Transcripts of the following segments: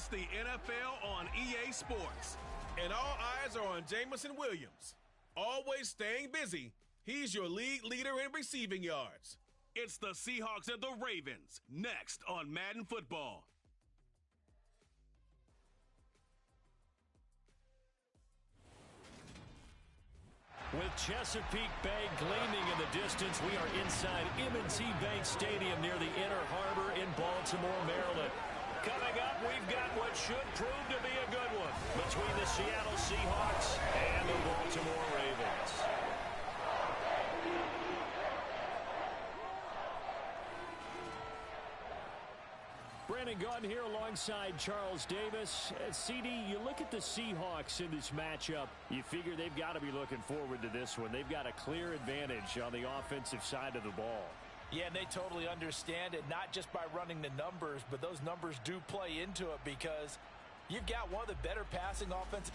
It's the NFL on EA Sports. And all eyes are on Jamison Williams. Always staying busy, he's your league leader in receiving yards. It's the Seahawks and the Ravens, next on Madden Football. With Chesapeake Bay gleaming in the distance, we are inside M&T Bank Stadium near the Inner Harbor in Baltimore, Maryland. Coming up, we've got what should prove to be a good one between the Seattle Seahawks and the Baltimore Ravens. Brandon Gaudin here alongside Charles Davis. CD, you look at the Seahawks in this matchup, you figure they've got to be looking forward to this one. They've got a clear advantage on the offensive side of the ball. Yeah, and they totally understand it, not just by running the numbers, but those numbers do play into it because you've got one of the better passing offensive.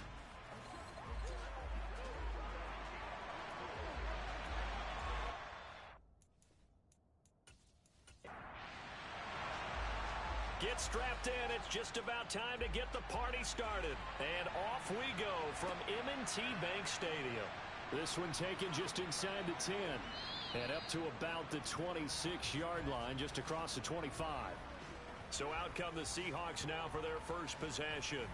Get strapped in. It's just about time to get the party started. And off we go from M&T Bank Stadium. This one taken just inside the 10 and up to about the 26-yard line, just across the 25. So out come the Seahawks now for their first possession.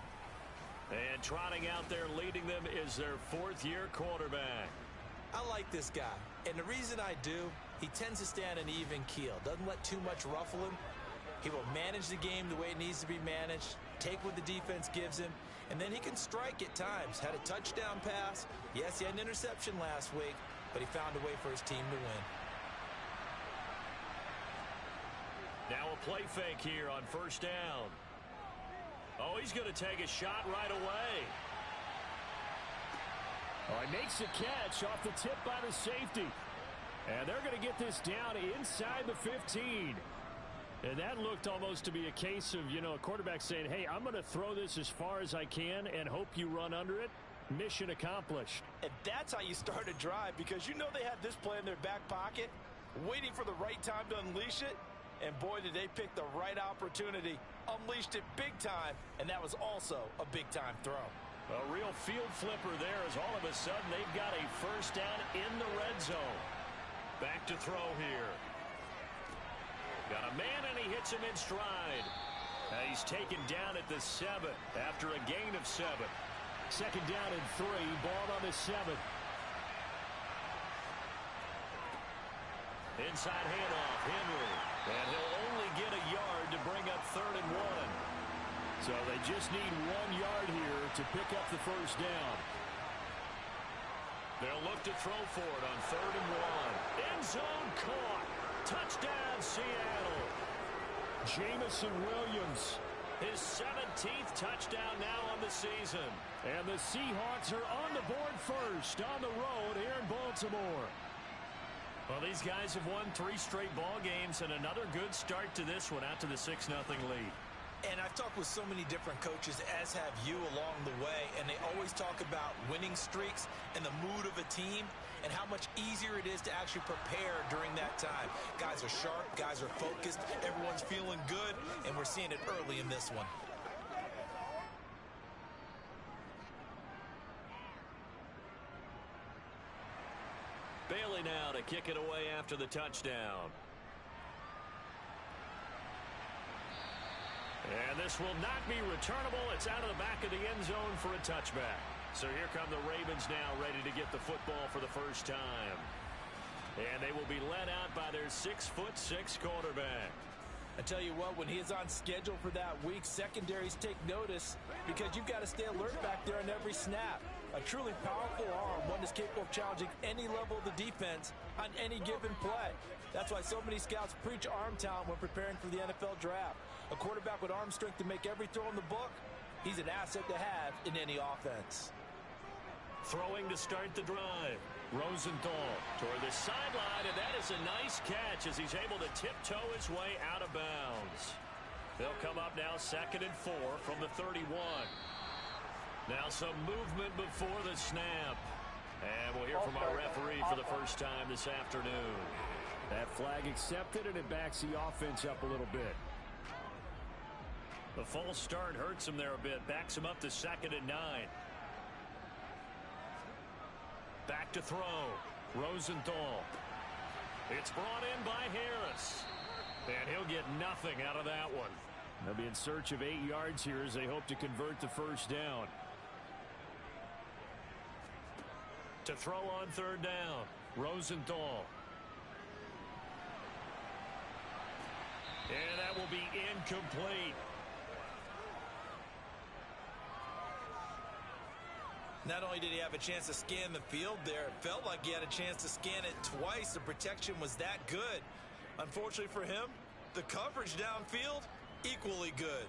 And trotting out there leading them is their fourth-year quarterback. I like this guy, and the reason I do, he tends to stay on an even keel. Doesn't let too much ruffle him. He will manage the game the way it needs to be managed, take what the defense gives him, and then he can strike at times. Had a touchdown pass. Yes, he had an interception last week, but he found a way for his team to win. Now a play fake here on first down. Oh, he's going to take a shot right away. Oh, he makes the catch off the tip by the safety. And they're going to get this down inside the 15. And that looked almost to be a case of, a quarterback saying, hey, I'm going to throw this as far as I can and hope you run under it. Mission accomplished. And that's how you start a drive, because they had this play in their back pocket, waiting for the right time to unleash it. And boy, did they pick the right opportunity. Unleashed it big time, and that was also a big-time throw. A real field flipper there as all of a sudden they've got a first down in the red zone. Back to throw here. Got a man, and he hits him in stride. He's taken down at the 7 after a gain of 7. Second down and 3, ball on the 7. Inside handoff, Henry. And he'll only get a yard to bring up 3rd and 1. So they just need 1 yard here to pick up the first down. They'll look to throw for it on 3rd and 1. End zone caught. Touchdown, Seattle. Jamison Williams, his 17th touchdown now on the season. And the Seahawks are on the board first on the road here in Baltimore. Well, these guys have won 3 straight ball games and another good start to this one out to the 6-0 lead. And I've talked with so many different coaches, as have you along the way, and they always talk about winning streaks and the mood of a team and how much easier it is to actually prepare during that time. Guys are sharp, guys are focused, everyone's feeling good, and we're seeing it early in this one. Bailey now to kick it away after the touchdown. And this will not be returnable. It's out of the back of the end zone for a touchback. So here come the Ravens now, ready to get the football for the first time. And they will be led out by their 6'6" quarterback. I tell you what, when he is on schedule for that week, secondaries take notice because you've got to stay alert back there on every snap. A truly powerful arm, one that's capable of challenging any level of the defense on any given play. That's why so many scouts preach arm talent when preparing for the NFL draft. A quarterback with arm strength to make every throw in the book, he's an asset to have in any offense. Throwing to start the drive. Rosenthal toward the sideline, and that is a nice catch as he's able to tiptoe his way out of bounds. They'll come up now 2nd and 4 from the 31. Now some movement before the snap. And we'll hear from our referee for the first time this afternoon. That flag accepted, and it backs the offense up a little bit. The false start hurts him there a bit. Backs him up to 2nd and 9. Back to throw. Rosenthal. It's brought in by Harris. And he'll get nothing out of that one. They'll be in search of 8 yards here as they hope to convert the first down. To throw on 3rd down. Rosenthal. And that will be incomplete. Not only did he have a chance to scan the field there, it felt like he had a chance to scan it twice. The protection was that good. Unfortunately for him, the coverage downfield, equally good.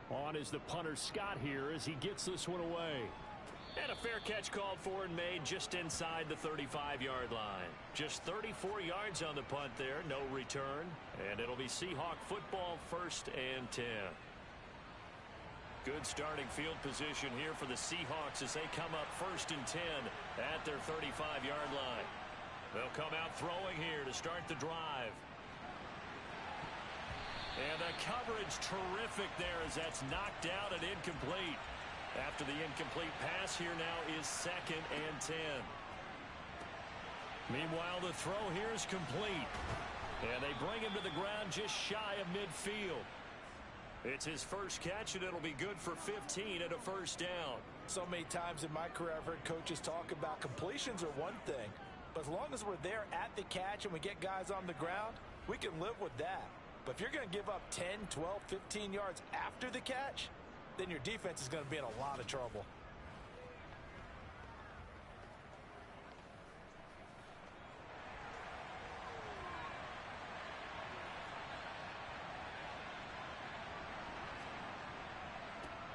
On is the punter Scott here as he gets this one away. And a fair catch called for and made just inside the 35-yard line. Just 34 yards on the punt there, no return. And it'll be Seahawk football, 1st and 10. Good starting field position here for the Seahawks as they come up 1st and 10 at their 35-yard line. They'll come out throwing here to start the drive. And the coverage terrific there as that's knocked out and incomplete. After the incomplete pass, here now is 2nd and 10. Meanwhile, the throw here is complete. And they bring him to the ground just shy of midfield. It's his first catch, and it'll be good for 15 and a first down. So many times in my career, I've heard coaches talk about completions are one thing. But as long as we're there at the catch and we get guys on the ground, we can live with that. But if you're going to give up 10, 12, 15 yards after the catch, then your defense is going to be in a lot of trouble.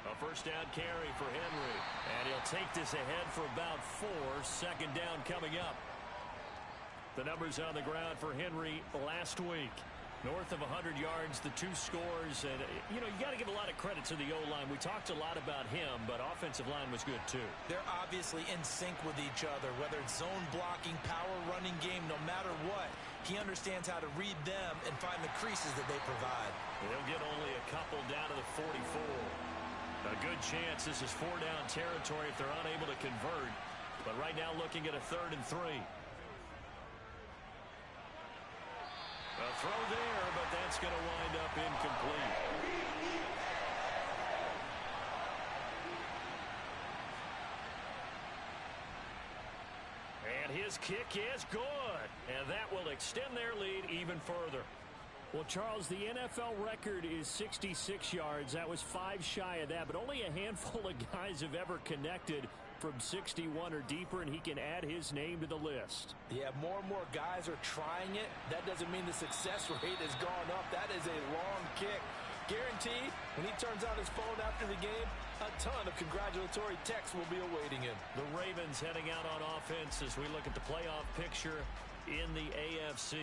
A first down carry for Henry. And he'll take this ahead for about 4. 2nd down coming up. The numbers on the ground for Henry last week. North of 100 yards, the 2 scores. And, you got to give a lot of credit to the O-line. We talked a lot about him, but offensive line was good, too. They're obviously in sync with each other, whether it's zone blocking, power running game, no matter what. He understands how to read them and find the creases that they provide. They'll get only a couple down to the 44. A good chance this is 4-down territory if they're unable to convert. But right now looking at a 3rd and 3. A throw there, but that's going to wind up incomplete. And his kick is good. And that will extend their lead even further. Well, Charles, the NFL record is 66 yards. That was 5 shy of that, but only a handful of guys have ever connected from 61 or deeper, and he can add his name to the list. Yeah, more and more guys are trying it. That doesn't mean the success rate has gone up. That is a long kick. Guaranteed, when he turns on his phone after the game, a ton of congratulatory texts will be awaiting him. The Ravens heading out on offense as we look at the playoff picture in the AFC.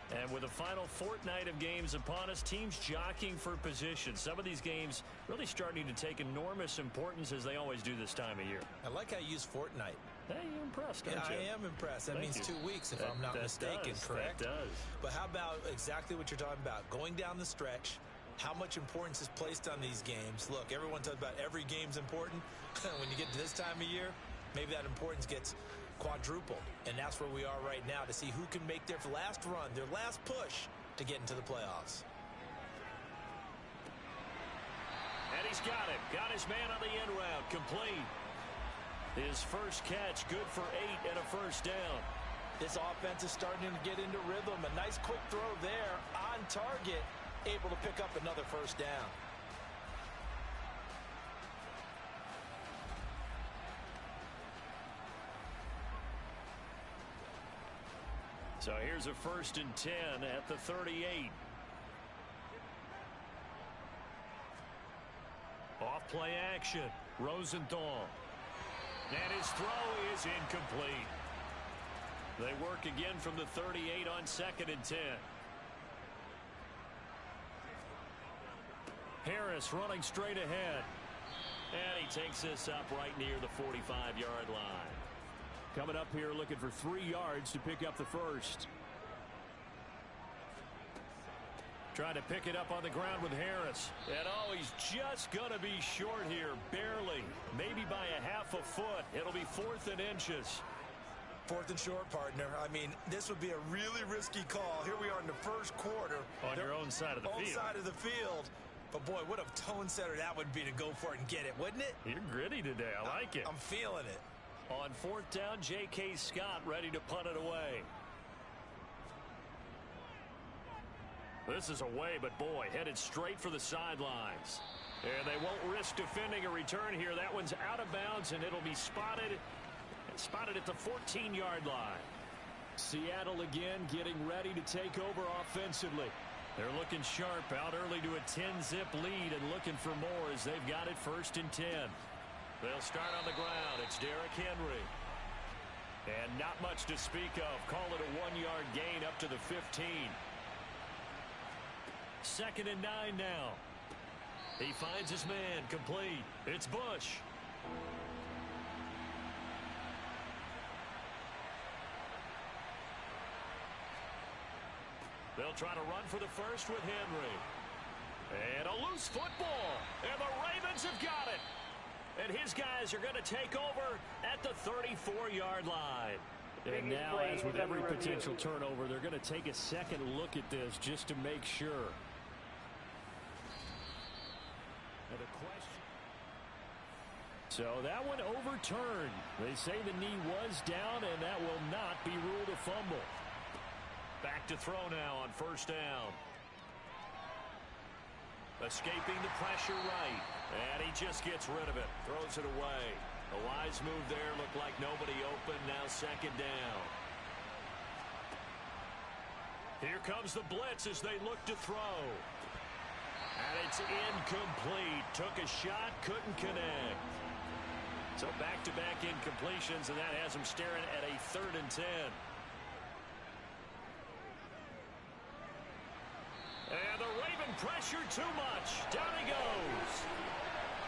And with the final fortnight of games upon us, teams jockeying for position. Some of these games really starting to take enormous importance as they always do this time of year. I like how you use fortnight. Hey, you're impressed, aren't you? I am impressed. That means 2 weeks, if I'm not mistaken, correct? That does. But how about exactly what you're talking about? Going down the stretch, how much importance is placed on these games. Look, everyone talks about every game's important. When you get to this time of year, maybe that importance gets quadrupled. And that's where we are right now to see who can make their last run, their last push to get into the playoffs. And he's got it. Got his man on the end route. Complete. His first catch, good for 8 and a first down. This offense is starting to get into rhythm. A nice quick throw there on target, able to pick up another first down. So here's a 1st and 10 at the 38. Off play action. Rosenthal. And his throw is incomplete. They work again from the 38 on 2nd and 10. Harris running straight ahead. And he takes this up right near the 45-yard line. Coming up here looking for 3 yards to pick up the first. Trying to pick it up on the ground with Harris. And oh, he's just going to be short here, barely. Maybe by a half a foot. It'll be 4th and inches. 4th and short, partner. I mean, this would be a really risky call. Here we are in the first quarter. On your own side of the field. Own side of the field. But, boy, what a tone setter that would be to go for it and get it, wouldn't it? You're gritty today. I like it. I'm feeling it. On 4th down, J.K. Scott ready to punt it away. This is away, but boy, headed straight for the sidelines. And they won't risk defending a return here. That one's out of bounds, and it'll be spotted at the 14-yard line. Seattle again getting ready to take over offensively. They're looking sharp, out early to a 10-zip lead and looking for more as they've got it 1st and 10. They'll start on the ground. It's Derrick Henry. And not much to speak of. Call it a 1-yard gain up to the 15. 2nd and 9 now. He finds his man, complete. It's Bush. They'll try to run for the first with Henry. And a loose football. And the Ravens have got it. And his guys are going to take over at the 34-yard line. And now, as with every potential turnover, they're going to take a second look at this just to make sure. And a question. So that one overturned. They say the knee was down, and that will not be ruled a fumble. Back to throw now on 1st down. Escaping the pressure right. And he just gets rid of it. Throws it away. A wise move there. Looked like nobody open. Now 2nd down. Here comes the blitz as they look to throw. And it's incomplete. Took a shot. Couldn't connect. So back-to-back incompletions, and that has him staring at a 3rd and 10. And the Raven pressure too much. Down he goes.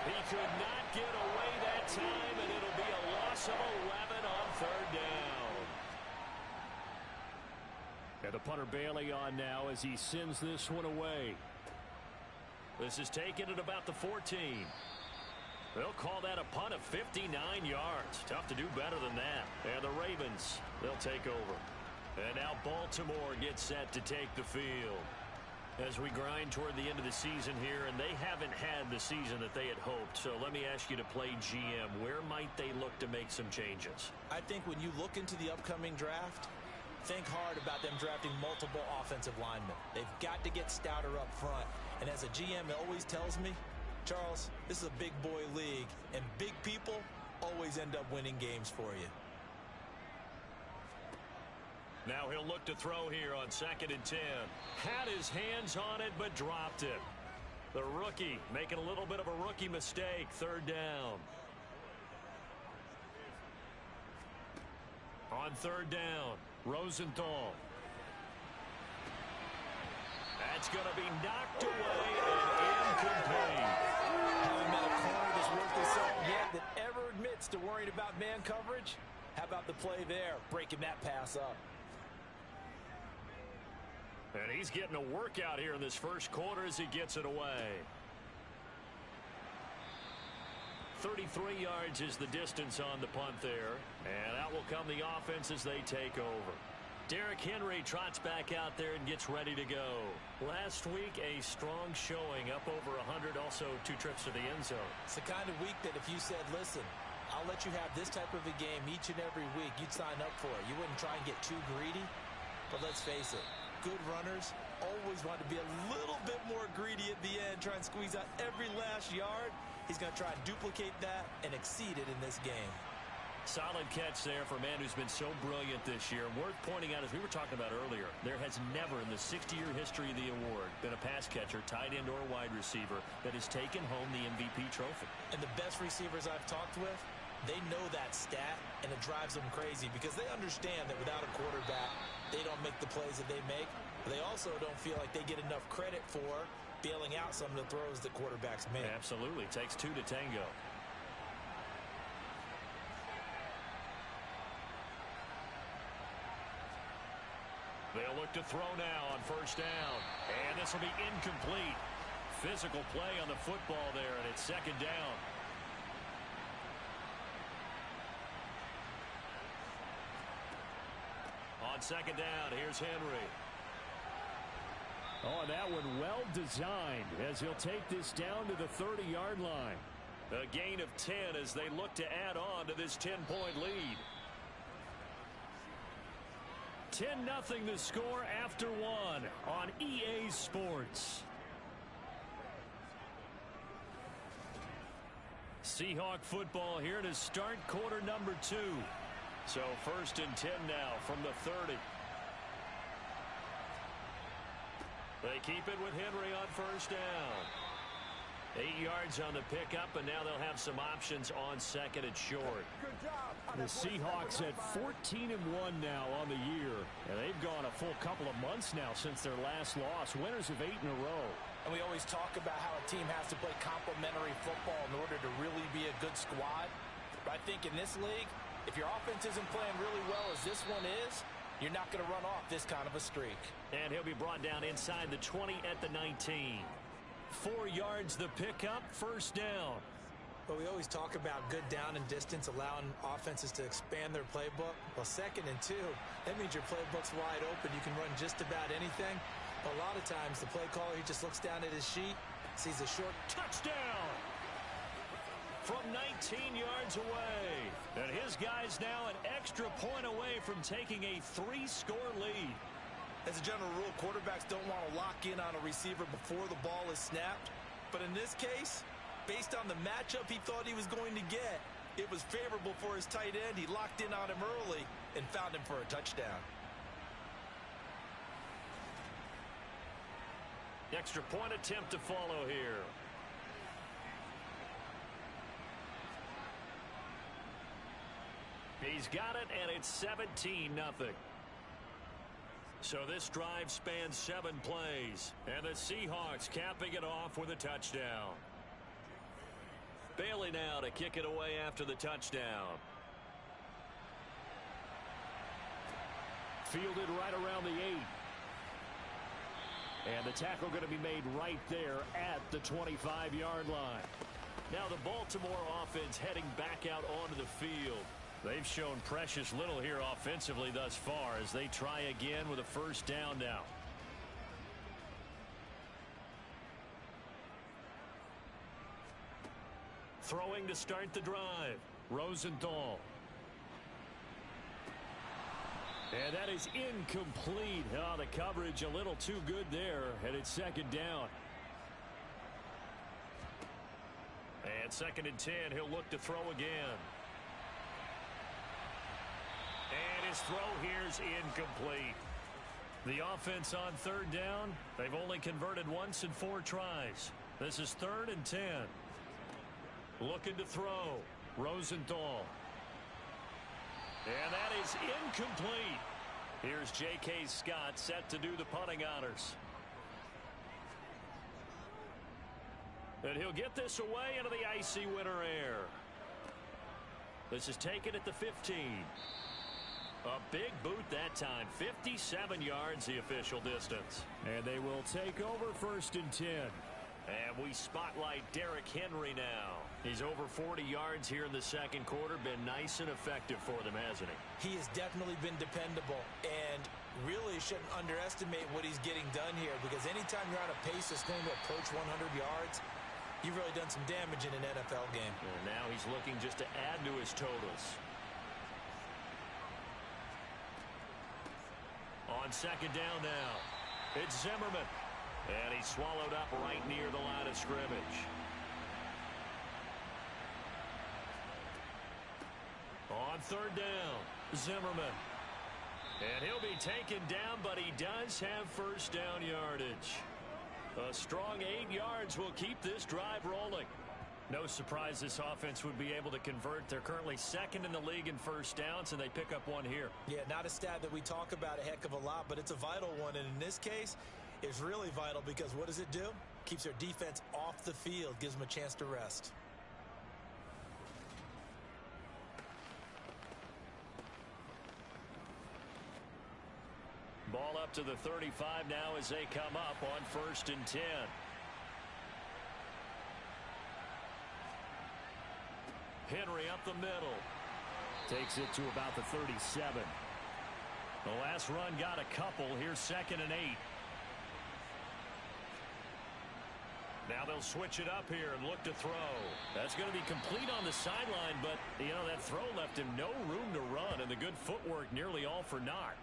He could not get away that time, and it'll be a loss of 11 on 3rd down. And the punter Bailey on now as he sends this one away. This is taken at about the 14. They'll call that a punt of 59 yards. Tough to do better than that. And the Ravens, they'll take over. And now Baltimore gets set to take the field. As we grind toward the end of the season here, and they haven't had the season that they had hoped. So let me ask you to play GM. Where might they look to make some changes? I think when you look into the upcoming draft, think hard about them drafting multiple offensive linemen. They've got to get stouter up front. And as a GM, it always tells me, Charles, this is a big boy league, and big people always end up winning games for you. Now he'll look to throw here on 2nd and 10. Had his hands on it, but dropped it. The rookie making a little bit of a rookie mistake. 3rd down. On 3rd down, Rosenthal. That's going to be knocked away and incomplete. Haven't met a corner that's worth the salt yet that ever admits to worrying about man coverage. How about the play there, breaking that pass up? And he's getting a workout here in this first quarter as he gets it away. 33 yards is the distance on the punt there. And out will come the offense as they take over. Derrick Henry trots back out there and gets ready to go. Last week, a strong showing, up over 100, also 2 trips to the end zone. It's the kind of week that if you said, listen, I'll let you have this type of a game each and every week, you'd sign up for it. You wouldn't try and get too greedy. But let's face it, good runners always want to be a little bit more greedy at the end, try and squeeze out every last yard. He's going to try and duplicate that and exceed it in this game. Solid catch there for a man who's been so brilliant this year. Worth pointing out, as we were talking about earlier, there has never in the 60-year history of the award been a pass catcher, tight end, or wide receiver that has taken home the MVP trophy. And the best receivers I've talked with, they know that stat, and it drives them crazy because they understand that without a quarterback, they don't make the plays that they make. But they also don't feel like they get enough credit for bailing out some of the throws that quarterbacks make. Absolutely. Takes 2 to tango. They'll look to throw now on first down. And this will be incomplete. Physical play on the football there, and it's second down. On second down, here's Henry. Oh, that one well designed as he'll take this down to the 30-yard line. A gain of 10 as they look to add on to this 10-point lead. 10-0 the score after one on EA Sports. Seahawk football here to start quarter number 2. So first and 10 now from the 30. They keep it with Henry on first down. 8 yards on the pickup, and now they'll have some options on second and short. The Seahawks at 14-1 now on the year, and they've gone a full couple of months now since their last loss. Winners of 8 in a row. And we always talk about how a team has to play complementary football in order to really be a good squad. But I think in this league, if your offense isn't playing really well as this one is, you're not going to run off this kind of a streak. And he'll be brought down inside the 20 at the 19. 4 yards the pickup, first down. But we always talk about good down and distance, allowing offenses to expand their playbook. Well, second and 2, that means your playbook's wide open. You can run just about anything. But a lot of times, the play caller, he just looks down at his sheet, sees a short touchdown from 19 yards away. And his guy's now an extra point away from taking a 3-score lead. As a general rule, quarterbacks don't want to lock in on a receiver before the ball is snapped. But in this case, based on the matchup he thought he was going to get, it was favorable for his tight end. He locked in on him early and found him for a touchdown. Extra point attempt to follow here. He's got it, and it's 17-0. So this drive spans 7 plays, and the Seahawks capping it off with a touchdown. Bailey now to kick it away after the touchdown. Fielded right around the 8. And the tackle going to be made right there at the 25-yard line. Now the Baltimore offense heading back out onto the field. They've shown precious little here offensively thus far as they try again with a first down now. Throwing to start the drive. Rosenthal. And that is incomplete. Oh, the coverage a little too good there, and it's second down. And second and 10, he'll look to throw again. And his throw here's incomplete. The offense on third down, they've only converted once in 4 tries. This is 3rd and 10. Looking to throw. Rosenthal. And that is incomplete. Here's J.K. Scott set to do the punting honors. And he'll get this away into the icy winter air. This is taken at the 15. A big boot that time. 57 yards the official distance. And they will take over 1st and 10. And we spotlight Derrick Henry now. He's over 40 yards here in the second quarter. Been nice and effective for them, hasn't he? He has definitely been dependable. And really shouldn't underestimate what he's getting done here, because anytime you're on a pace that's going to approach 100 yards, you've really done some damage in an NFL game. And now he's looking just to add to his totals. On second down now, it's Zimmerman. And he's swallowed up right near the line of scrimmage. On third down, Zimmerman. And he'll be taken down, but he does have first down yardage. A strong 8 yards will keep this drive rolling. No surprise this offense would be able to convert. They're currently 2nd in the league in first downs, and they pick up one here. Yeah, not a stat that we talk about a heck of a lot, but it's a vital one. And in this case, it's really vital because what does it do? Keeps their defense off the field, gives them a chance to rest. Ball up to the 35 now as they come up on 1st and 10. Henry up the middle. Takes it to about the 37. The last run got a couple. Here's 2nd and 8. Now they'll switch it up here and look to throw. That's going to be complete on the sideline, but, you know, that throw left him no room to run, and the good footwork nearly all for naught.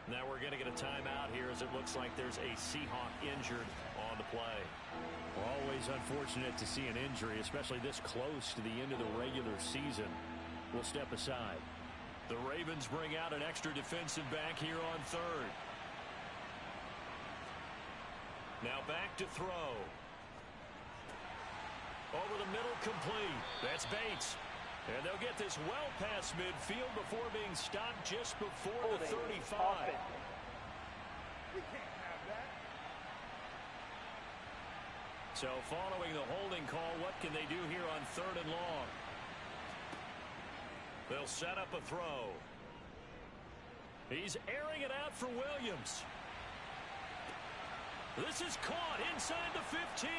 Now we're going to get a timeout here as it looks like there's a Seahawk injured on the play. Always unfortunate to see an injury, especially this close to the end of the regular season. We'll step aside. The Ravens bring out an extra defensive back here on 3rd. Now back to throw. Over the middle, complete. That's Bates. And they'll get this well past midfield before being stopped just before the 35. We can't have that. So following the holding call, what can they do here on 3rd and long? They'll set up a throw. He's airing it out for Williams. This is caught inside the 15.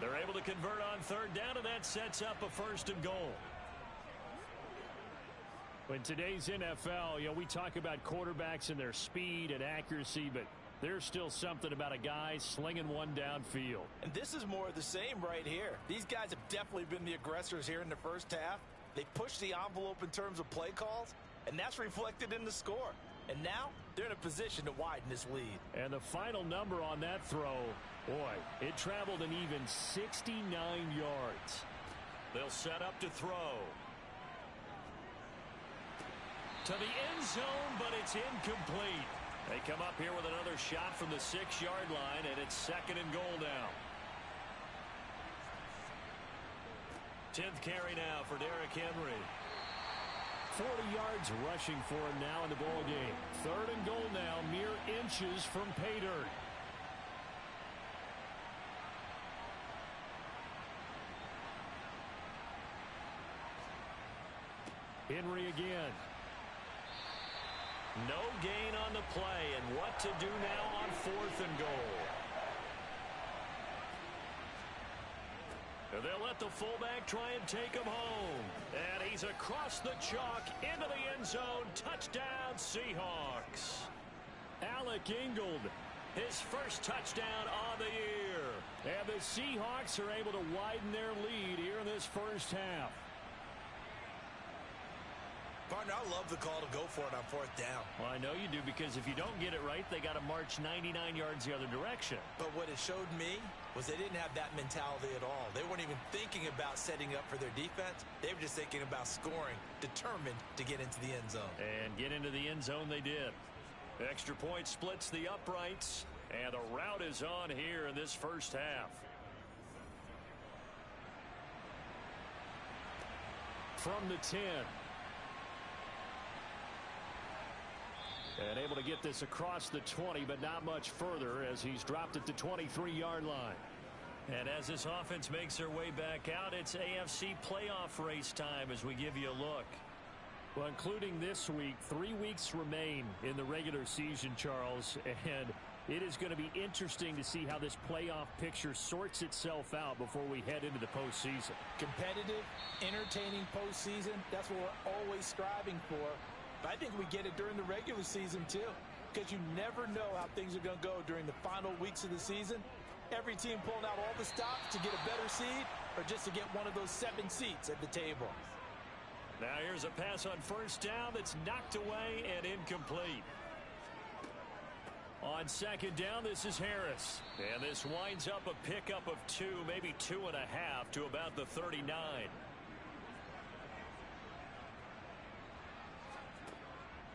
They're able to convert on 3rd down, and that sets up a 1st and goal. In today's NFL, you know, we talk about quarterbacks and their speed and accuracy, but there's still something about a guy slinging one downfield. And this is more of the same right here. These guys have definitely been the aggressors here in the first half. They pushed the envelope in terms of play calls, and that's reflected in the score. And now they're in a position to widen this lead. And the final number on that throw, boy, it traveled an even 69 yards. They'll set up to throw. To the end zone, but it's incomplete. They come up here with another shot from the 6-yard line, and it's 2nd and goal now. 10th carry now for Derrick Henry. 40 yards rushing for him now in the ball game. 3rd and goal now, mere inches from pay dirt. Henry again. No gain on the play, and what to do now on 4th and goal. And they'll let the fullback try and take him home. And he's across the chalk into the end zone. Touchdown, Seahawks. Alec Ingold, his first touchdown on the year. And the Seahawks are able to widen their lead here in this first half. Partner, I love the call to go for it on 4th down. Well, I know you do, because if you don't get it right, they got to march 99 yards the other direction. But what it showed me was they didn't have that mentality at all. They weren't even thinking about setting up for their defense. They were just thinking about scoring, determined to get into the end zone. And get into the end zone they did. Extra point splits the uprights, and the route is on here in this first half. From the 10. And able to get this across the 20, but not much further as he's dropped it to 23-yard line. And as this offense makes their way back out, it's AFC playoff race time as we give you a look. Well, including this week, 3 weeks remain in the regular season, Charles, and it is going to be interesting to see how this playoff picture sorts itself out before we head into the postseason. Competitive, entertaining postseason, that's what we're always striving for. But I think we get it during the regular season, too, because you never know how things are going to go during the final weeks of the season. Every team pulling out all the stops to get a better seed or just to get one of those 7 seats at the table. Now here's a pass on 1st down that's knocked away and incomplete. On 2nd down, this is Harris. And this winds up a pickup of 2, maybe 2.5 to about the 39.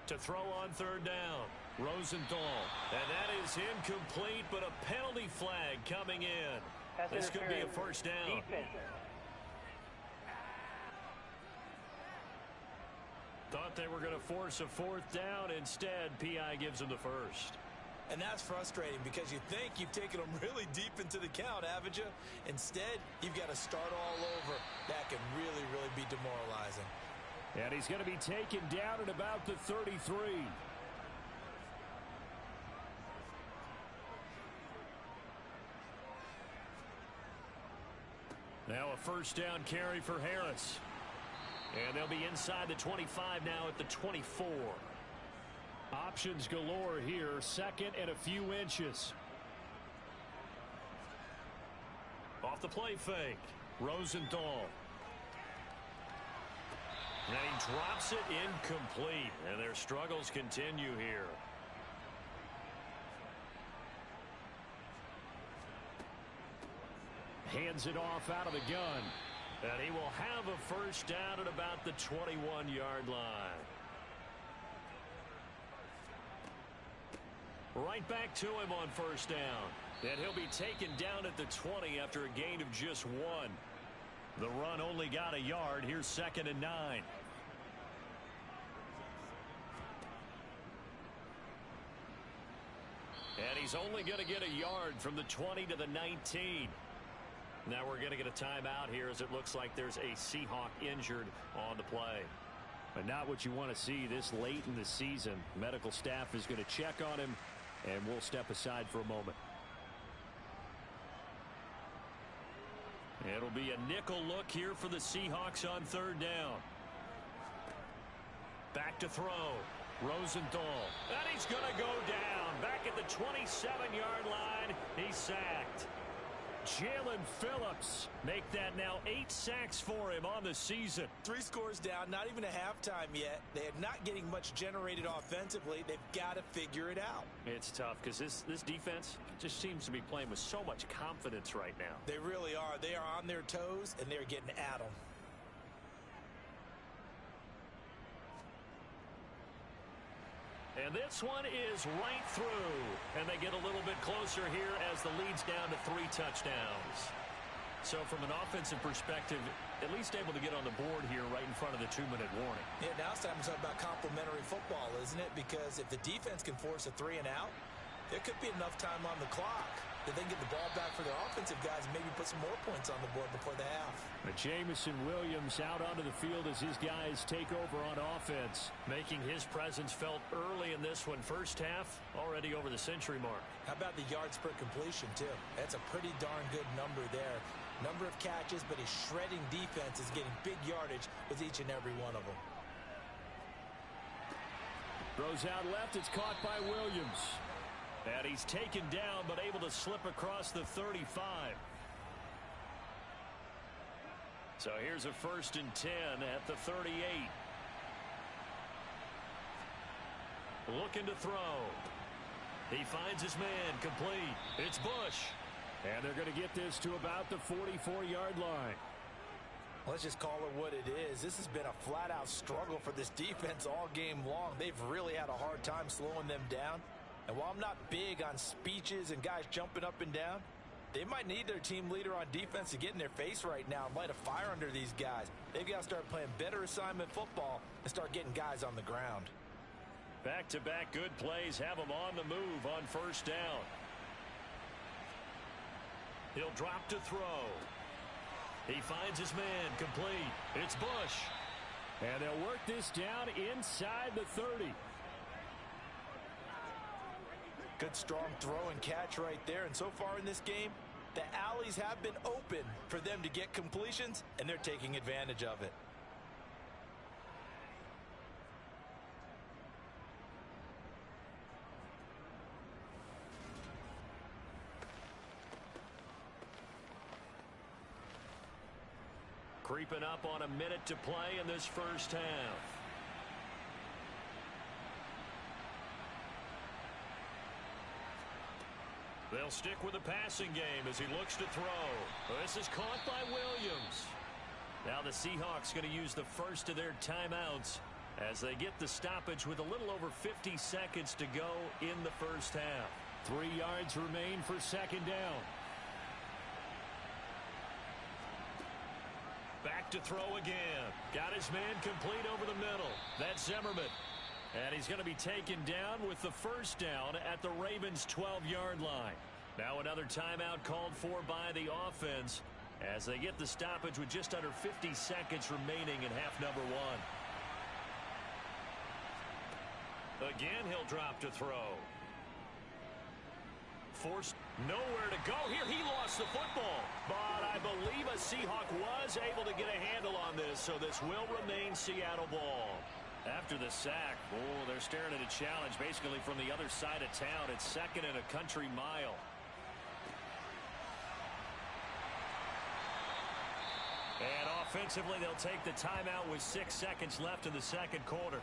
To throw on 3rd down, Rosenthal. And that is incomplete, but a penalty flag coming in. This could be a 1st down. Thought they were going to force a 4th down. Instead, P.I. gives them the 1st. And that's frustrating because you think you've taken them really deep into the count, haven't you? Instead, you've got to start all over. That can really, really be demoralizing. And he's going to be taken down at about the 33. Now a first down carry for Harris. And they'll be inside the 25 now at the 24. Options galore here. Second and a few inches. Off the play fake. Rosenthal. And he drops it incomplete. And their struggles continue here. Hands it off out of the gun. And he will have a first down at about the 21-yard line. Right back to him on first down. And he'll be taken down at the 20 after a gain of just 1. The run only got a yard. Here's 2nd and 9. And he's only going to get a yard from the 20 to the 19. Now we're going to get a timeout here as it looks like there's a Seahawk injured on the play. But not what you want to see this late in the season. Medical staff is going to check on him, and we'll step aside for a moment. It'll be a nickel look here for the Seahawks on third down. Back to throw. Rosenthal. And he's going to go down. Back at the 27-yard line. He's sacked. Jalen Phillips make that now 8 sacks for him on the season. 3 scores down, not even a halftime yet. They are not getting much generated offensively. They've got to figure it out. It's tough because this defense just seems to be playing with so much confidence right now. They really are. They are on their toes, and they're getting at them. And this one is right through. And they get a little bit closer here as the lead's down to 3 touchdowns. So from an offensive perspective, at least able to get on the board here right in front of the 2-minute warning. Yeah, now it's time to talk about complementary football, isn't it? Because if the defense can force a 3 and out, there could be enough time on the clock that they can get the ball back for their offensive guys and maybe put some more points on the board before the half. But Jamison Williams out onto the field as his guys take over on offense, making his presence felt early in this one. First half, already over the century mark. How about the yards per completion, too? That's a pretty darn good number there. Number of catches, but his shredding defense is getting big yardage with each and every one of them. Throws out left. It's caught by Williams. And he's taken down, but able to slip across the 35. So here's a 1st and 10 at the 38. Looking to throw. He finds his man complete. It's Bush. And they're going to get this to about the 44-yard line. Let's just call it what it is. This has been a flat-out struggle for this defense all game long. They've really had a hard time slowing them down. And while I'm not big on speeches and guys jumping up and down, they might need their team leader on defense to get in their face right now and light a fire under these guys. They've got to start playing better assignment football and start getting guys on the ground. Back-to-back good plays have them on the move on first down. He'll drop to throw. He finds his man complete. It's Bush. And they'll work this down inside the 30. Good strong throw and catch right there. And so far in this game, the alleys have been open for them to get completions, and they're taking advantage of it. Creeping up on a minute to play in this first half. They'll stick with the passing game as he looks to throw. This is caught by Williams. Now the Seahawks going to use the first of their timeouts as they get the stoppage with a little over 50 seconds to go in the first half. 3 yards remain for 2nd down. Back to throw again. Got his man complete over the middle. That's Zimmerman. And he's going to be taken down with the first down at the Ravens' 12-yard line. Now another timeout called for by the offense as they get the stoppage with just under 50 seconds remaining in half number 1. Again, he'll drop to throw. forced nowhere to go here. He lost the football, but I believe a Seahawk was able to get a handle on this, so this will remain Seattle ball. After the sack, they're staring at a challenge basically from the other side of town. It's second and a country mile. And offensively, they'll take the timeout with 6 seconds left in the second quarter.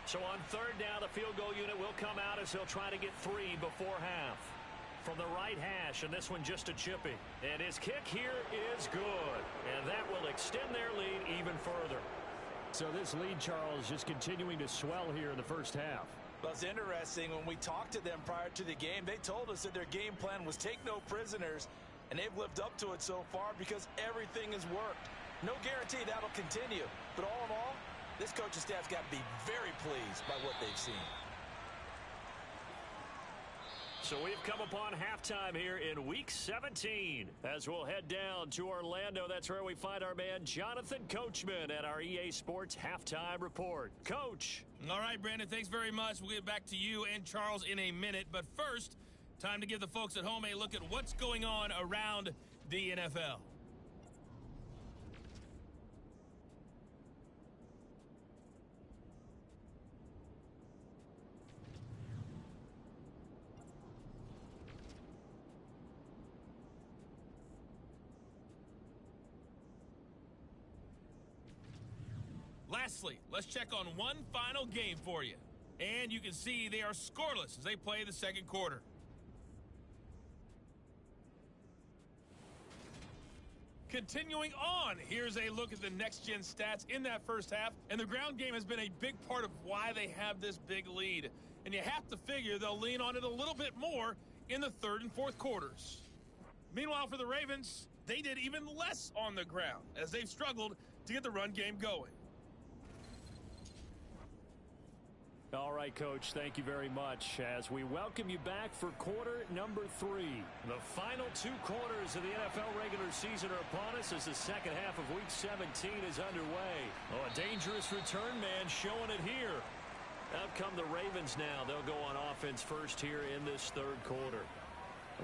So on third down, the field goal unit will come out as they'll try to get 3 before half. From the right hash, and this one just a chippy. And his kick here is good. And that will extend their lead even further. So this lead, Charles, just continuing to swell here in the first half. Well, it's interesting. When we talked to them prior to the game, they told us that their game plan was take no prisoners. And they've lived up to it so far because everything has worked. No guarantee that'll continue. But all in all, this coaching staff's got to be very pleased by what they've seen. So we've come upon halftime here in Week 17. As we'll head down to Orlando, that's where we find our man Jonathan Coachman at our EA Sports Halftime Report. Coach. All right, Brandon, thanks very much. We'll get back to you and Charles in a minute. But first, time to give the folks at home a look at what's going on around the NFL. Lastly, let's check on one final game for you. And you can see they are scoreless as they play the second quarter. Continuing on, here's a look at the next-gen stats in that first half. And the ground game has been a big part of why they have this big lead. And you have to figure they'll lean on it a little bit more in the third and fourth quarters. Meanwhile, for the Ravens, they did even less on the ground as they've struggled to get the run game going. All right, Coach, thank you very much as we welcome you back for quarter number 3. The final 2 quarters of the NFL regular season are upon us as the second half of Week 17 is underway. Oh, a dangerous return man showing it here. Out come the Ravens now. They'll go on offense first here in this third quarter.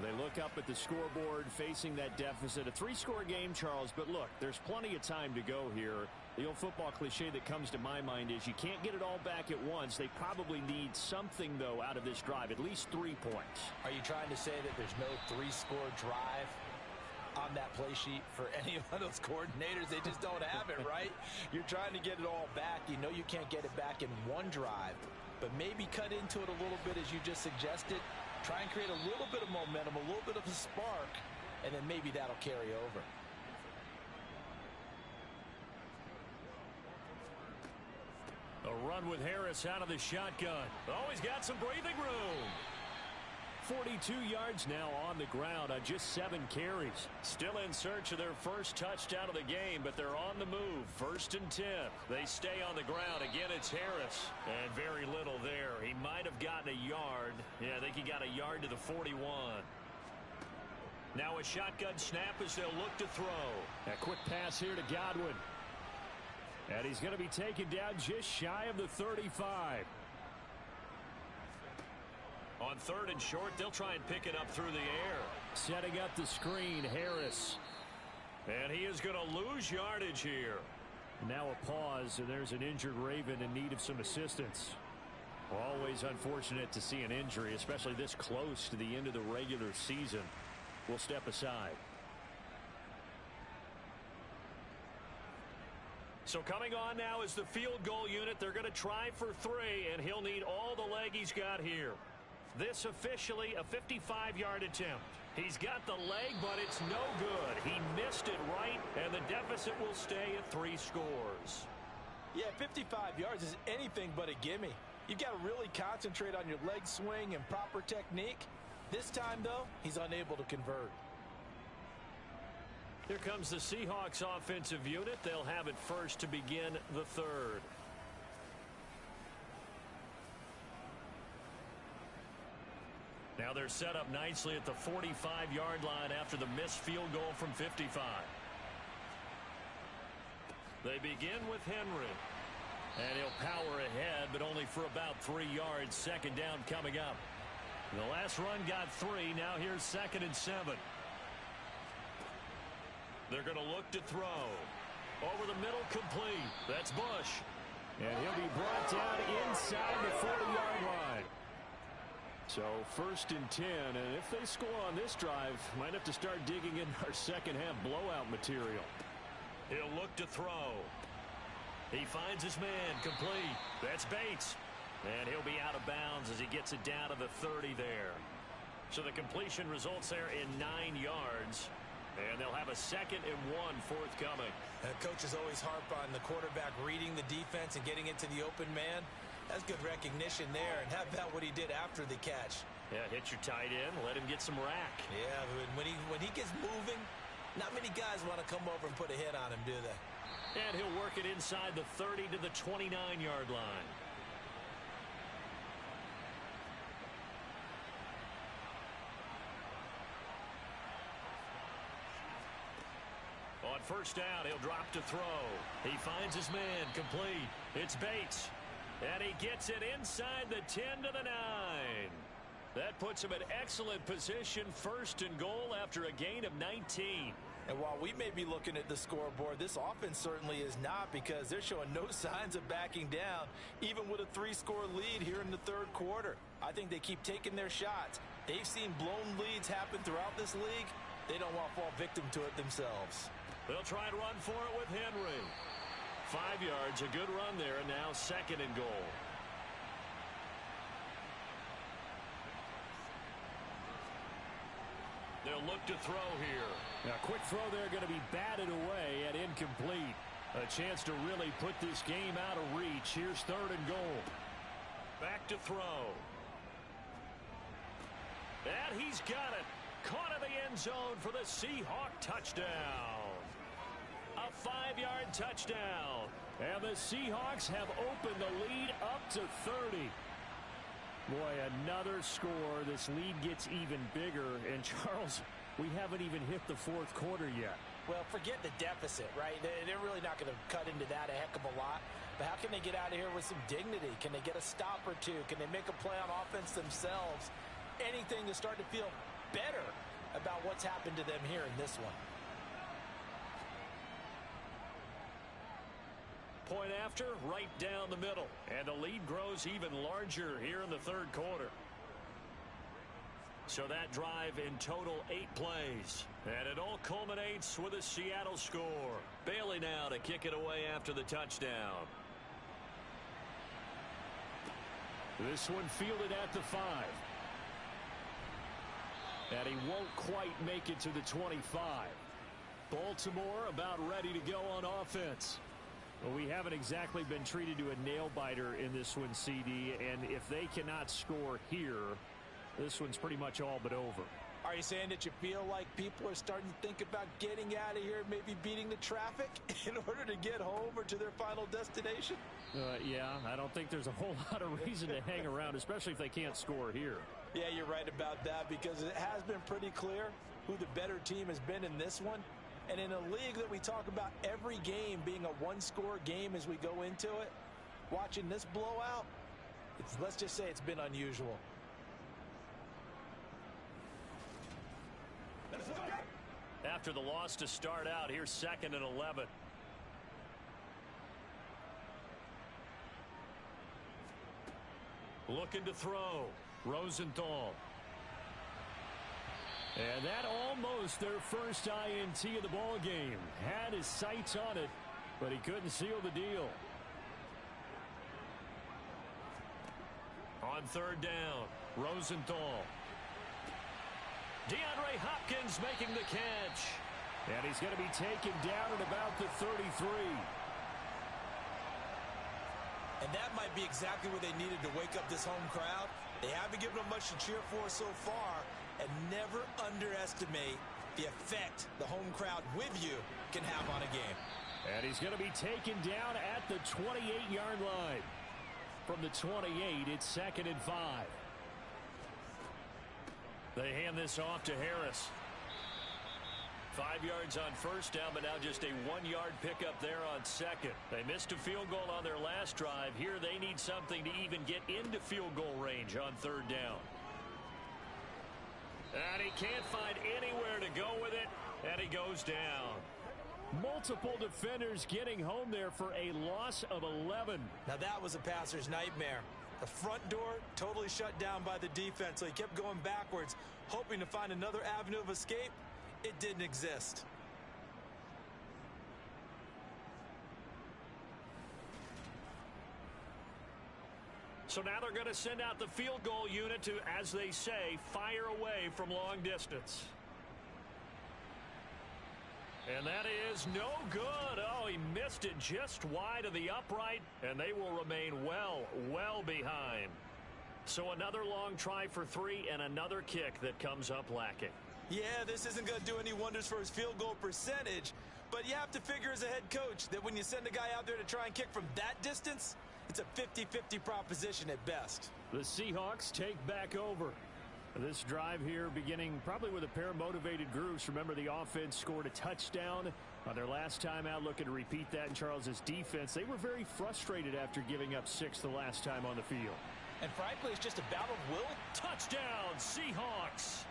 They look up at the scoreboard facing that deficit. A 3-score game, Charles, but look, there's plenty of time to go here. The old football cliche that comes to my mind is you can't get it all back at once. They probably need something, though, out of this drive, at least 3 points. Are you trying to say that there's no 3-score drive on that play sheet for any of those coordinators? They just don't have it, right? You're trying to get it all back. You know you can't get it back in one drive, but maybe cut into it a little bit as you just suggested. Try and create a little bit of momentum, a little bit of a spark, and then maybe that'll carry over. A run with Harris out of the shotgun. Oh, he's got some breathing room. 42 yards now on the ground on just 7 carries. Still in search of their first touchdown of the game, but they're on the move. 1st and 10. They stay on the ground. Again, it's Harris. And very little there. He might have gotten a yard. Yeah, I think he got a yard to the 41. Now a shotgun snap as they'll look to throw. A quick pass here to Godwin. And he's going to be taken down just shy of the 35. On 3rd and short, they'll try and pick it up through the air. Setting up the screen, Harris. And he is going to lose yardage here. Now a pause, and there's an injured Raven in need of some assistance. Always unfortunate to see an injury, especially this close to the end of the regular season. We'll step aside. So coming on now is the field goal unit. They're going to try for 3, and he'll need all the leg he's got here. This officially a 55-yard attempt. He's got the leg, but it's no good. He missed it right, and the deficit will stay at 3 scores. Yeah, 55 yards is anything but a gimme. You've got to really concentrate on your leg swing and proper technique. This time, though, he's unable to convert. Here comes the Seahawks offensive unit. They'll have it first to begin the third. Now they're set up nicely at the 45-yard line after the missed field goal from 55. They begin with Henry. And he'll power ahead, but only for about 3 yards. Second down coming up. The last run got 3. Now here's 2nd and 7. They're going to look to throw. Over the middle, complete. That's Bush. And he'll be brought down inside the 40-yard line. So 1st and 10, and if they score on this drive, might have to start digging in our second-half blowout material. He'll look to throw. He finds his man, complete. That's Bates. And he'll be out of bounds as he gets it down to the 30 there. So the completion results there in 9 yards. And they'll have a 2nd and 1 forthcoming. Coaches always harp on the quarterback reading the defense and getting into the open man. That's good recognition there. And how about what he did after the catch? Yeah, hit your tight end, let him get some rack. Yeah, when he gets moving, not many guys want to come over and put a hit on him, do they? And he'll work it inside the 30 to the 29-yard line. On 1st down, he'll drop to throw. He finds his man, complete. It's Bates. And he gets it inside the 10 to the 9. That puts him in excellent position, 1st and goal after a gain of 19. And while we may be looking at the scoreboard, this offense certainly is not, because they're showing no signs of backing down, even with a 3-score lead here in the 3rd quarter. I think they keep taking their shots. They've seen blown leads happen throughout this league. They don't want to fall victim to it themselves. They'll try and run for it with Henry. 5 yards, a good run there, and now 2nd and goal. They'll look to throw here. Now, quick throw there, going to be batted away and incomplete. A chance to really put this game out of reach. Here's 3rd and goal. Back to throw. And he's got it. Caught in the end zone for the Seahawk touchdown. A 5-yard touchdown. And the Seahawks have opened the lead up to 30. Boy, another score. This lead gets even bigger. And, Charles, we haven't even hit the 4th quarter yet. Well, forget the deficit, right? They're really not going to cut into that a heck of a lot. But how can they get out of here with some dignity? Can they get a stop or two? Can they make a play on offense themselves? Anything to start to feel better about what's happened to them here in this one. Point after, right down the middle. And the lead grows even larger here in the 3rd quarter. So that drive in total 8 plays. And it all culminates with a Seattle score. Bailey now to kick it away after the touchdown. This one fielded at the 5. And he won't quite make it to the 25. Baltimore about ready to go on offense. Well, we haven't exactly been treated to a nail-biter in this one, CD, and if they cannot score here, this one's pretty much all but over. Are you saying that you feel like people are starting to think about getting out of here, maybe beating the traffic in order to get home or to their final destination? Yeah, I don't think there's a whole lot of reason to hang around, especially if they can't score here. Yeah, you're right about that, because it has been pretty clear who the better team has been in this one. And in a league that we talk about every game being a 1-score game as we go into it, watching this blowout, let's just say it's been unusual. After the loss to start out, here's 2nd and 11. Looking to throw. Rosenthal. And that almost their first INT of the ball game. Had his sights on it, but he couldn't seal the deal. On 3rd down, Rosenthal. DeAndre Hopkins making the catch. And he's going to be taken down at about the 33. And that might be exactly what they needed to wake up this home crowd. They haven't given them much to cheer for so far. And never underestimate the effect the home crowd with you can have on a game. And he's going to be taken down at the 28-yard line. From the 28, it's 2nd and 5. They hand this off to Harris. 5 yards on first down, but now just a 1-yard pickup there on second. They missed a field goal on their last drive. Here they need something to even get into field goal range on third down. And he can't find anywhere to go with it, and he goes down. Multiple defenders getting home there for a loss of 11. Now that was a passer's nightmare. The front door totally shut down by the defense, so he kept going backwards, hoping to find another avenue of escape. It didn't exist. So now they're going to send out the field goal unit to, as they say, fire away from long distance. And that is no good. Oh, he missed it just wide of the upright, and they will remain well behind. So another long try for 3 and another kick that comes up lacking. Yeah, this isn't going to do any wonders for his field goal percentage, but you have to figure as a head coach that when you send a guy out there to try and kick from that distance, it's a 50-50 proposition at best. The Seahawks take back over. This drive here beginning probably with a pair of motivated groups. Remember, the offense scored a touchdown on their last time out. Looking to repeat that in Charles's defense. They were very frustrated after giving up 6 the last time on the field. And frankly, it's just a battle of will. Touchdown, Seahawks.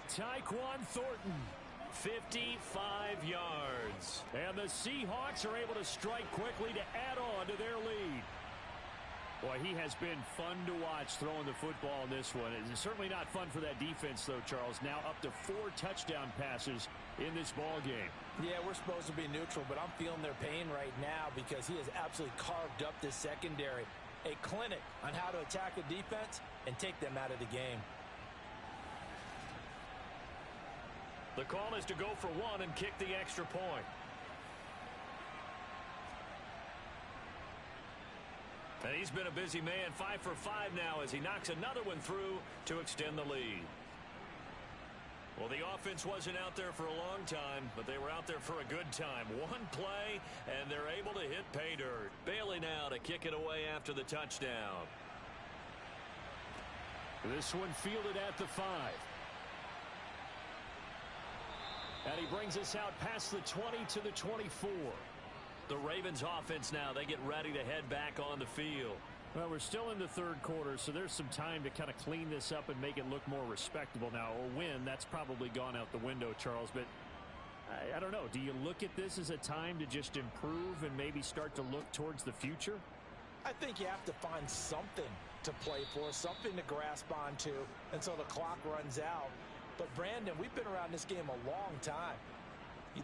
Tyquan Thornton, 55 yards. And the Seahawks are able to strike quickly to add on to their lead. Boy, he has been fun to watch throwing the football in this one. It's certainly not fun for that defense, though, Charles. Now up to 4 touchdown passes in this ball game. Yeah, we're supposed to be neutral, but I'm feeling their pain right now because he has absolutely carved up this secondary. A clinic on how to attack a defense and take them out of the game. The call is to go for 1 and kick the extra point. And he's been a busy man, 5 for 5 now as he knocks another one through to extend the lead. Well, the offense wasn't out there for a long time, but they were out there for a good time. 1 play, and they're able to hit pay dirt. Bailey now to kick it away after the touchdown. This one fielded at the 5. And he brings us out past the 20 to the 24. The Ravens offense now, they get ready to head back on the field. Well, we're still in the third quarter, so there's some time to kind of clean this up and make it look more respectable now. A win, that's probably gone out the window, Charles. But I don't know. Do you look at this as a time to just improve and maybe start to look towards the future? I think you have to find something to play for, something to grasp onto until the clock runs out. But, Brandon, we've been around this game a long time.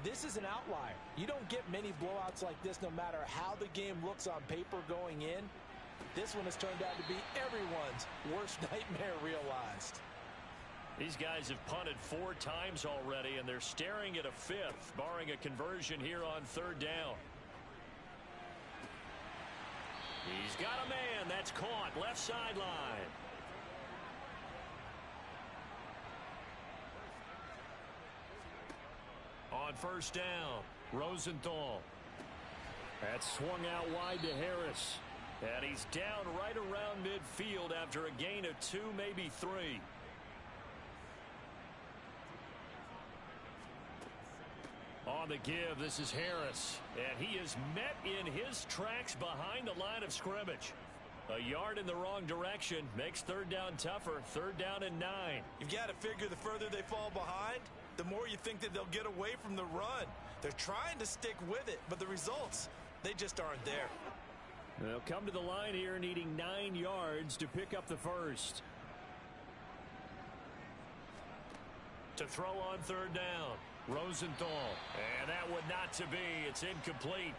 This is an outlier. You don't get many blowouts like this no matter how the game looks on paper going in. This one has turned out to be everyone's worst nightmare realized. These guys have punted 4 times already, and they're staring at a 5th, barring a conversion here on third down. He's got a man. That's caught. Left sideline. On first down, Rosenthal. That's swung out wide to Harris. And he's down right around midfield after a gain of 2, maybe 3. On the give, this is Harris. And he is met in his tracks behind the line of scrimmage. A yard in the wrong direction makes third down tougher. Third down and 9. You've got to figure the further they fall behind, the more you think that they'll get away from the run. They're trying to stick with it, but the results, they just aren't there. They'll come to the line here needing 9 yards to pick up the first. To throw on third down, Rosenthal. And that would not to be. It's incomplete.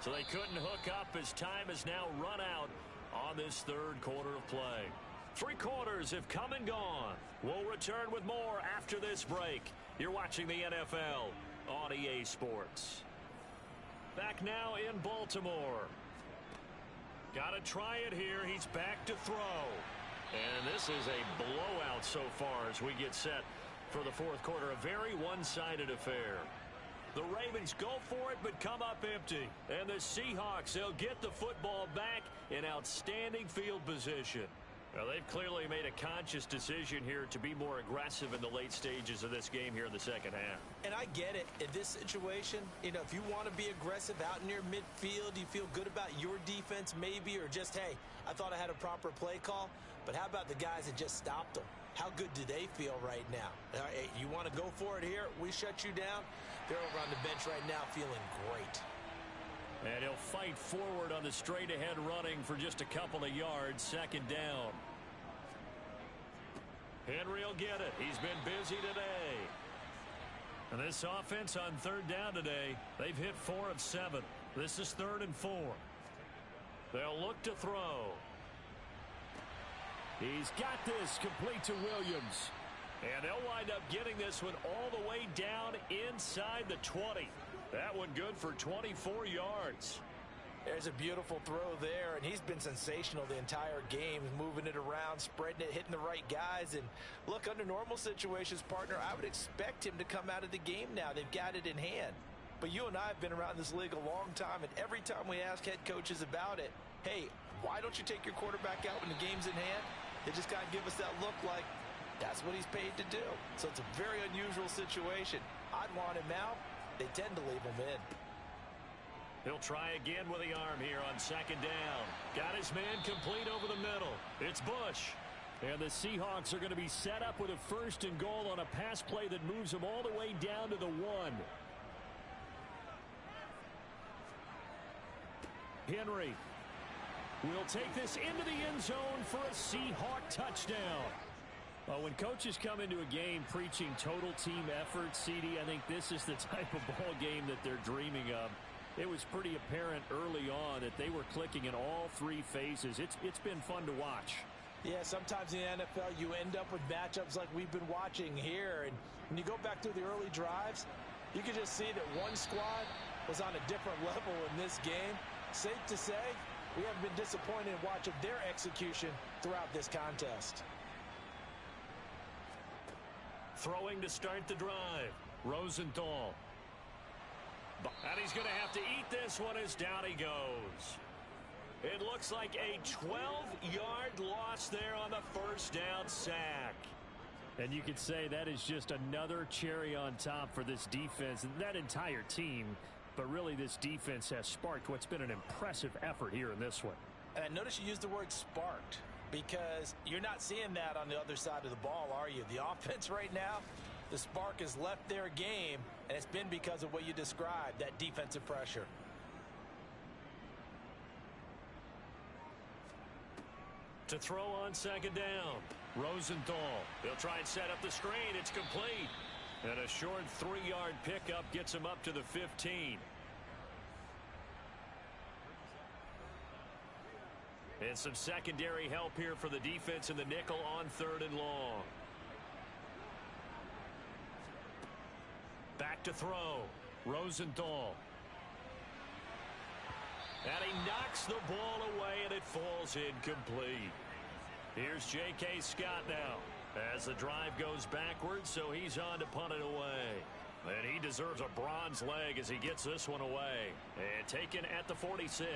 So they couldn't hook up as time has now run out on this third quarter of play. 3 quarters have come and gone. We'll return with more after this break. You're watching the NFL on EA Sports. Back now in Baltimore. Got to try it here. He's back to throw. And this is a blowout so far as we get set for the fourth quarter. A very one-sided affair. The Ravens go for it but come up empty. And the Seahawks, they'll get the football back in outstanding field position. Well, they've clearly made a conscious decision here to be more aggressive in the late stages of this game here in the second half. And I get it. In this situation, if you want to be aggressive out near midfield, you feel good about your defense maybe, or just, hey, I thought I had a proper play call. But how about the guys that just stopped them? How good do they feel right now? Hey, you want to go for it here? We shut you down. They're over on the bench right now feeling great. And he'll fight forward on the straight-ahead running for just a couple of yards. Second down. Henry will get it. He's been busy today. And this offense on third down today, they've hit 4 of 7. This is 3rd and 4. They'll look to throw. He's got this complete to Williams. And they'll wind up getting this one all the way down inside the 20. That one good for 24 yards. There's a beautiful throw there, and he's been sensational the entire game, moving it around, spreading it, hitting the right guys. And look, under normal situations, partner, I would expect him to come out of the game now. They've got it in hand. But you and I have been around this league a long time, and every time we ask head coaches about it, hey, why don't you take your quarterback out when the game's in hand? They just got to give us that look like that's what he's paid to do. So it's a very unusual situation. I'd want him out. They tend to leave him in. He'll try again with the arm here on second down. Got his man complete over the middle. It's Bush. And the Seahawks are going to be set up with a 1st and goal on a pass play that moves them all the way down to the 1. Henry will take this into the end zone for a Seahawk touchdown. Well, when coaches come into a game preaching total team effort, CD, I think this is the type of ball game that they're dreaming of. It was pretty apparent early on that they were clicking in all 3 phases. It's been fun to watch. Yeah, sometimes in the NFL you end up with matchups like we've been watching here. And when you go back through the early drives, you can just see that one squad was on a different level in this game. Safe to say, we haven't been disappointed in watching their execution throughout this contest. Throwing to start the drive. Rosenthal. And he's going to have to eat this one as down he goes. It looks like a 12-yard loss there on the first down sack. And you could say that is just another cherry on top for this defense and that entire team. But really, this defense has sparked what's been an impressive effort here in this one. And I noticed you used the word sparked, because you're not seeing that on the other side of the ball, are you? The offense right now, the spark has left their game, and it's been because of what you described, that defensive pressure. To throw on second down, Rosenthal. He'll try and set up the screen. It's complete. And a short 3-yard pickup gets him up to the 15. And some secondary help here for the defense in the nickel on 3rd and long. Back to throw. Rosenthal. And he knocks the ball away, and it falls incomplete. Here's J.K. Scott now as the drive goes backwards, so he's on to punt it away. And he deserves a bronze leg as he gets this one away. And taken at the 46.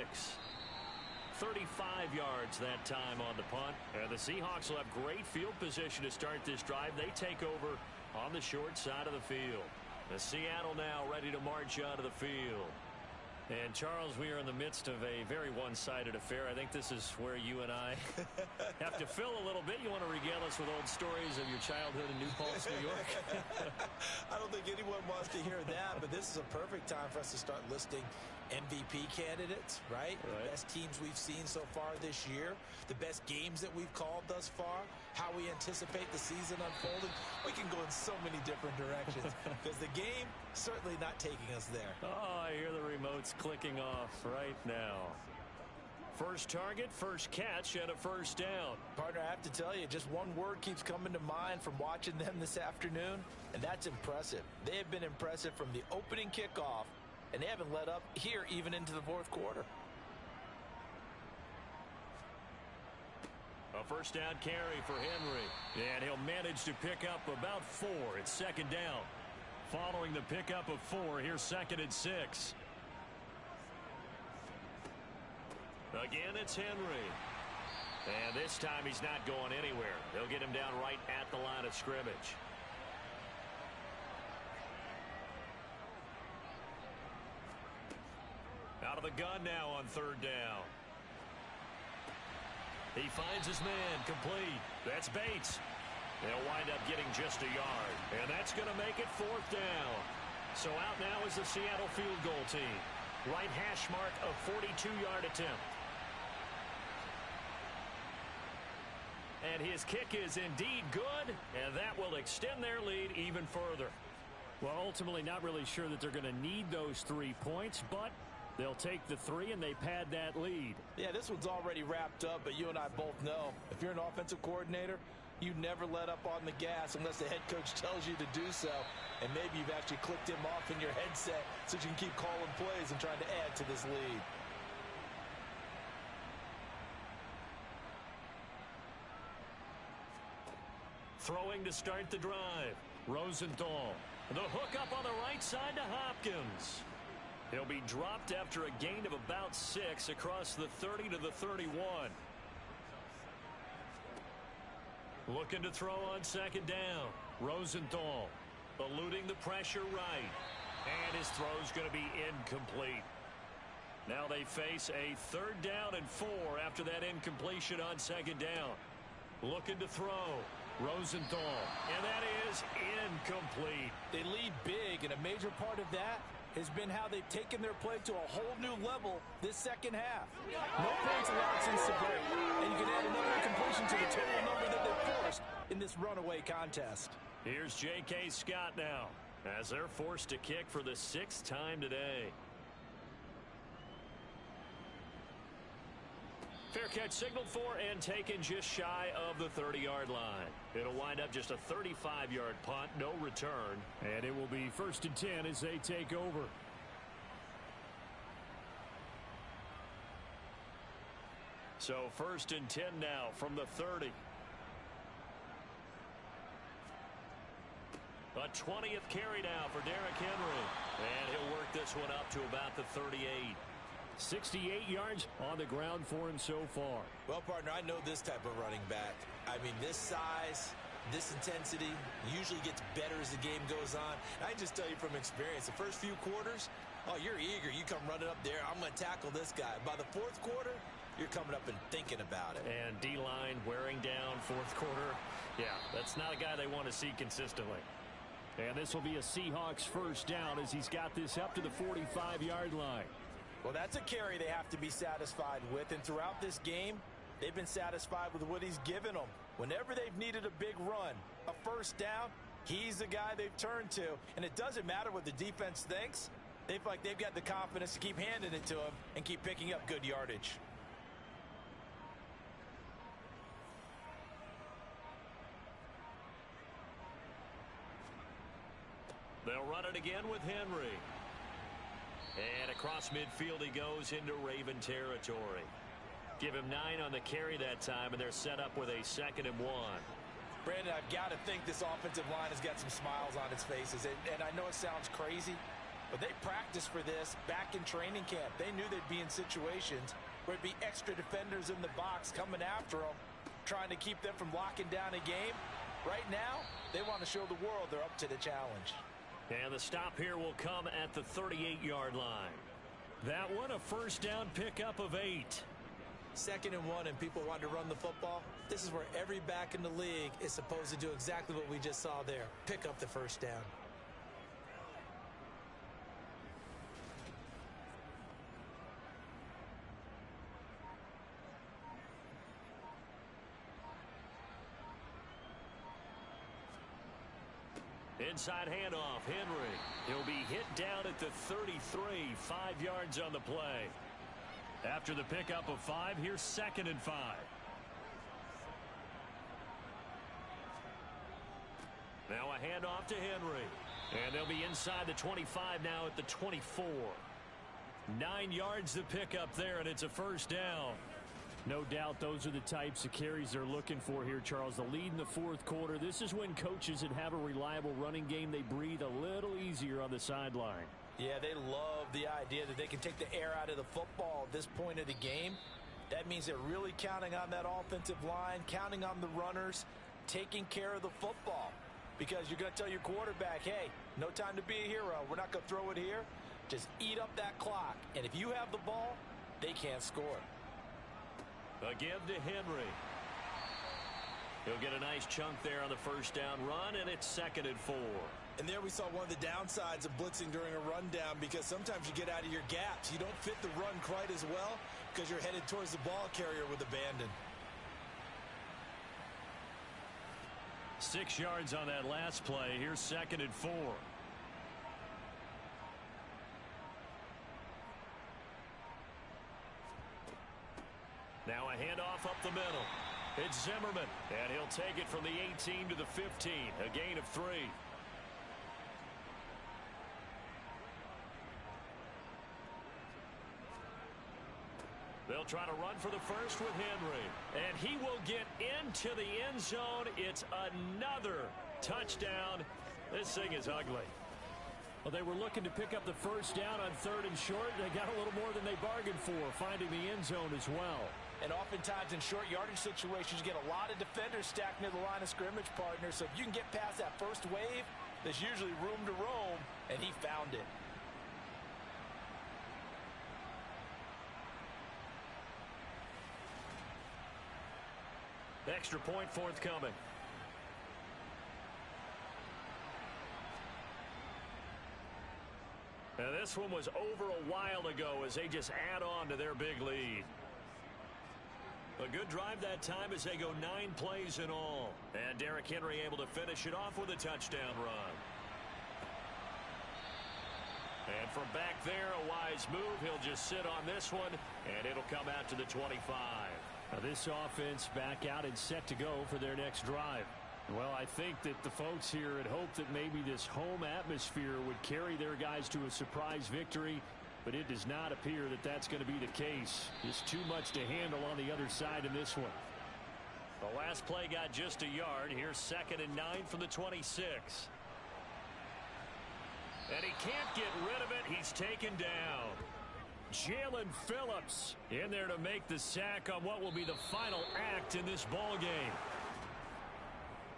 35 yards that time on the punt. And the Seahawks will have great field position to start this drive. They take over on the short side of the field. The Seattle now ready to march out of the field. And, Charles, we are in the midst of a very one-sided affair. I think this is where you and I have to fill a little bit. You want to regale us with old stories of your childhood in New Paltz, New York? I don't think anyone wants to hear that, but this is a perfect time for us to start listing MVP candidates, right? The best teams we've seen so far this year, the best games that we've called thus far, how we anticipate the season unfolding. We can go in so many different directions because the game certainly not taking us there. Oh, I hear the remotes clicking off right now. First target, first catch, and a first down. Partner, I have to tell you, just one word keeps coming to mind from watching them this afternoon, and that's impressive. They have been impressive from the opening kickoff, and they haven't let up here even into the fourth quarter. A first down carry for Henry. And he'll manage to pick up about 4. It's second down. Following the pickup of 4, here's 2nd and 6. Again, it's Henry. And this time he's not going anywhere. They'll get him down right at the line of scrimmage. Out of the gun now on third down. He finds his man, complete. That's Bates. They'll wind up getting just a yard. And that's going to make it fourth down. So out now is the Seattle field goal team. Right hash mark of 42-yard attempt. And his kick is indeed good, and that will extend their lead even further. Well, ultimately not really sure that they're going to need those 3 points, but they'll take the 3 and they pad that lead. Yeah, this one's already wrapped up, but you and I both know if you're an offensive coordinator, you never let up on the gas unless the head coach tells you to do so. And maybe you've actually clicked him off in your headset so you can keep calling plays and trying to add to this lead. Throwing to start the drive. Rosenthal. The hook up on the right side to Hopkins. He'll be dropped after a gain of about 6 across the 30 to the 31. Looking to throw on second down. Rosenthal eluding the pressure right. And his throw's going to be incomplete. Now they face a 3rd down and 4 after that incompletion on second down. Looking to throw. Rosenthal. And that is incomplete. They lead big, and a major part of that has been how they've taken their play to a whole new level this second half. No points allowed since the break, and you can add another incompletion to the total number that they've forced in this runaway contest. Here's J.K. Scott now as they're forced to kick for the 6th time today. Fair catch signaled for and taken just shy of the 30-yard line. It'll wind up just a 35-yard punt, no return. And it will be 1st and 10 as they take over. So 1st and 10 now from the 30. A 20th carry now for Derrick Henry. And he'll work this one up to about the 38. 68 yards on the ground for him so far. Well, partner, I know this type of running back. I mean, this size, this intensity usually gets better as the game goes on. I just tell you from experience, the first few quarters, oh, you're eager. You come running up there. I'm going to tackle this guy. By the 4th quarter, you're coming up and thinking about it. And D-line wearing down 4th quarter. Yeah, that's not a guy they want to see consistently. And this will be a Seahawks 1st down as he's got this up to the 45-yard line. Well, that's a carry they have to be satisfied with. And throughout this game, they've been satisfied with what he's given them. Whenever they've needed a big run, a 1st down, he's the guy they've turned to. And it doesn't matter what the defense thinks. They feel like they've got the confidence to keep handing it to him and keep picking up good yardage. They'll run it again with Henry. And across midfield he goes into Raven territory. Give him 9 on the carry that time, and they're set up with a 2nd and 1. Brandon, I've got to think this offensive line has got some smiles on its faces. And I know it sounds crazy, but they practiced for this back in training camp. They knew they'd be in situations where it'd be extra defenders in the box coming after them, trying to keep them from locking down a game. Right now, they want to show the world they're up to the challenge. And the stop here will come at the 38-yard line. That one a 1st down pickup of 8. 2nd and 1 and people want to run the football. This is where every back in the league is supposed to do exactly what we just saw there. Pick up the 1st down. Inside handoff, Henry. He'll be hit down at the 33, 5 yards on the play. After the pickup of 5, here's 2nd and 5. Now a handoff to Henry. And they'll be inside the 25 now at the 24. 9 yards to pick up there, and it's a 1st down. No doubt those are the types of carries they're looking for here, Charles. The lead in the 4th quarter. This is when coaches that have a reliable running game, they breathe a little easier on the sideline. Yeah, they love the idea that they can take the air out of the football at this point of the game. That means they're really counting on that offensive line, counting on the runners, taking care of the football. Because you're going to tell your quarterback, hey, no time to be a hero. We're not going to throw it here. Just eat up that clock. And if you have the ball, they can't score. Again to Henry. He'll get a nice chunk there on the first down run, and it's 2nd and 4. And there we saw one of the downsides of blitzing during a rundown, because sometimes you get out of your gaps. You don't fit the run quite as well because you're headed towards the ball carrier with abandon. 6 yards on that last play. Here's 2nd and 4. Now a handoff up the middle. It's Zimmerman, and he'll take it from the 18 to the 15, a gain of 3. They'll try to run for the first with Henry, and he will get into the end zone. It's another touchdown. This thing is ugly. Well, they were looking to pick up the first down on 3rd and short. They got a little more than they bargained for, finding the end zone as well. And oftentimes in short yardage situations, you get a lot of defenders stacked near the line of scrimmage, partner. So if you can get past that first wave, there's usually room to roam, and he found it. Extra point forthcoming. Now this one was over a while ago as they just add on to their big lead. A good drive that time as they go 9 plays in all. And Derrick Henry able to finish it off with a touchdown run. And from back there, a wise move. He'll just sit on this one, and it'll come out to the 25. Now this offense back out and set to go for their next drive. Well, I think that the folks here had hoped that maybe this home atmosphere would carry their guys to a surprise victory, but it does not appear that that's going to be the case. Just too much to handle on the other side in this one. The last play got just a yard. Here's 2nd and 9 from the 26. And he can't get rid of it. He's taken down. Jalen Phillips in there to make the sack on what will be the final act in this ball game.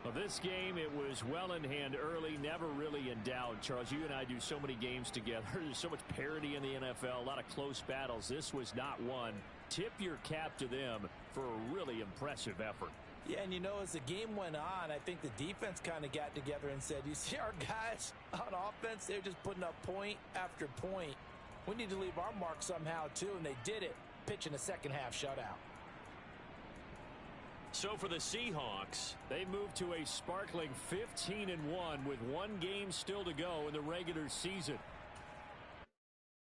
Well, this game, it was well in hand early, never really in doubt. Charles, you and I do so many games together. There's so much parity in the NFL, a lot of close battles. This was not one. Tip your cap to them for a really impressive effort. Yeah, and you know, as the game went on, I think the defense kind of got together and said, you see our guys on offense, they're just putting up point after point. We need to leave our mark somehow, too, and they did it, pitching a second-half shutout. So for the Seahawks, they moved to a sparkling 15-1 with one game still to go in the regular season.